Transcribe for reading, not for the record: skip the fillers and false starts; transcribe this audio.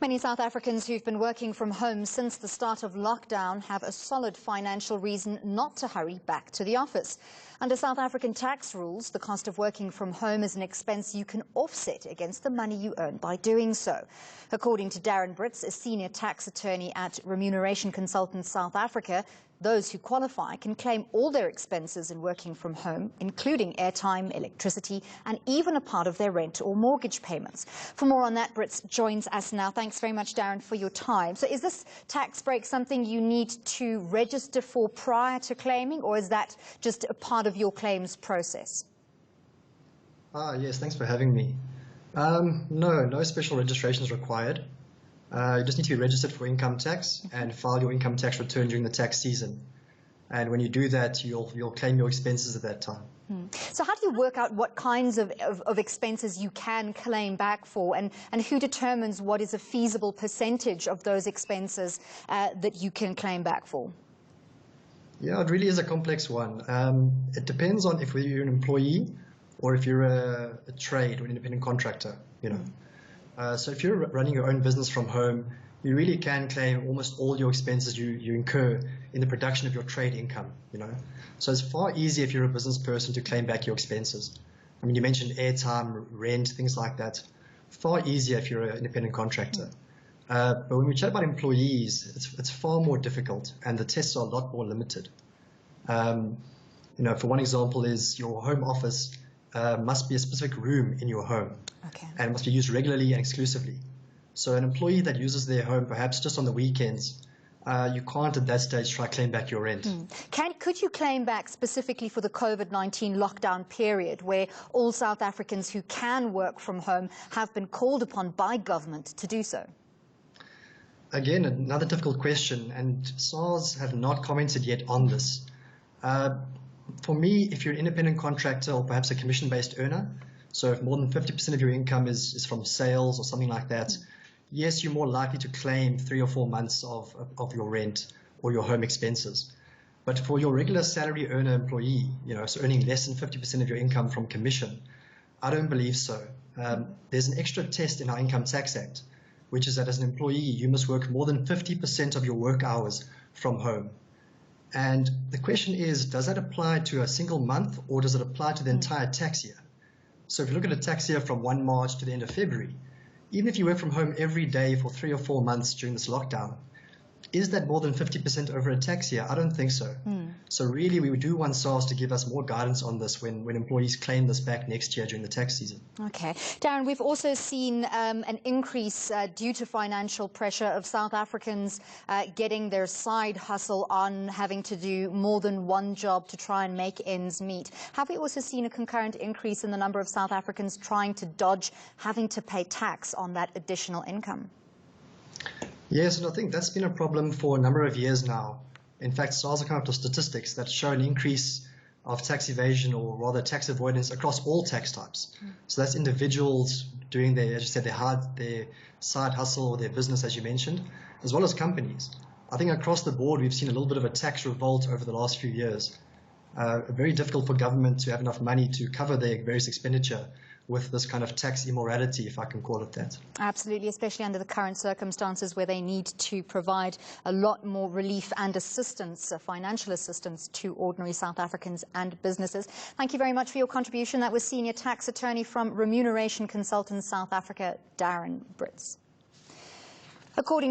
Many South Africans who've been working from home since the start of lockdown have a solid financial reason not to hurry back to the office. Under South African tax rules, the cost of working from home is an expense you can offset against the money you earn by doing so. According to Darren Britz, a senior tax attorney at Remuneration Consultants South Africa, those who qualify can claim all their expenses in working from home, including airtime, electricity, and even a part of their rent or mortgage payments. For more on that, Britz joins us now. Thanks very much, Darren, for your time. So is this tax break something you need to register for prior to claiming, or is that just a part of your claims process? Yes, thanks for having me. No special registration is required. You just need to be registered for income tax and file your income tax return during the tax season. And when you do that, you'll claim your expenses at that time. So how do you work out what kinds of expenses you can claim back for, and who determines what is a feasible percentage of those expenses that you can claim back for? Yeah, it really is a complex one. It depends on if you're an employee or if you're a trade or an independent contractor, you know. So if you're running your own business from home, you really can claim almost all your expenses you incur in the production of your trade income, you know. So it's far easier if you're a business person to claim back your expenses. I mean, you mentioned airtime, rent, things like that. Far easier if you're an independent contractor. But when we chat about employees, it's far more difficult, and the tests are a lot more limited. You know, for one example is your home office must be a specific room in your home. Okay. And it must be used regularly and exclusively. So an employee that uses their home perhaps just on the weekends, you can't at that stage try to claim back your rent. Could you claim back specifically for the COVID-19 lockdown period, where all South Africans who can work from home have been called upon by government to do so? Again, another difficult question, and SARS have not commented yet on this. For me, if you're an independent contractor or perhaps a commission-based earner, so if more than 50% of your income is from sales or something like that, yes, you're more likely to claim 3 or 4 months of your rent or your home expenses. But for your regular salary earner employee, you know, so earning less than 50% of your income from commission, I don't believe so. There's an extra test in our Income Tax Act, which is that as an employee, you must work more than 50% of your work hours from home. And the question is, does that apply to a single month, or does it apply to the entire tax year? So if you look at a tax year from 1 March to the end of February, even if you work from home every day for 3 or 4 months during this lockdown, is that more than 50% over a tax year? I don't think so. So really, we do want SARS to give us more guidance on this when employees claim this back next year during the tax season. Okay. Darren, we've also seen an increase due to financial pressure of South Africans getting their side hustle on, having to do more than one job to try and make ends meet. Have we also seen a concurrent increase in the number of South Africans trying to dodge having to pay tax on that additional income? Yes, and I think that's been a problem for a number of years now. In fact, SARS have come up with statistics that show an increase of tax evasion, or rather tax avoidance, across all tax types. So that's individuals doing their, as you said, their side hustle or their business, as you mentioned, as well as companies. I think across the board, we've seen a little bit of a tax revolt over the last few years. Very difficult for government to have enough money to cover their various expenditure with this kind of tax immorality, if I can call it that. Absolutely, especially under the current circumstances where they need to provide a lot more relief and assistance, financial assistance, to ordinary South Africans and businesses. Thank you very much for your contribution. That was Senior Tax Attorney from Remuneration Consultants South Africa, Darren Britz. According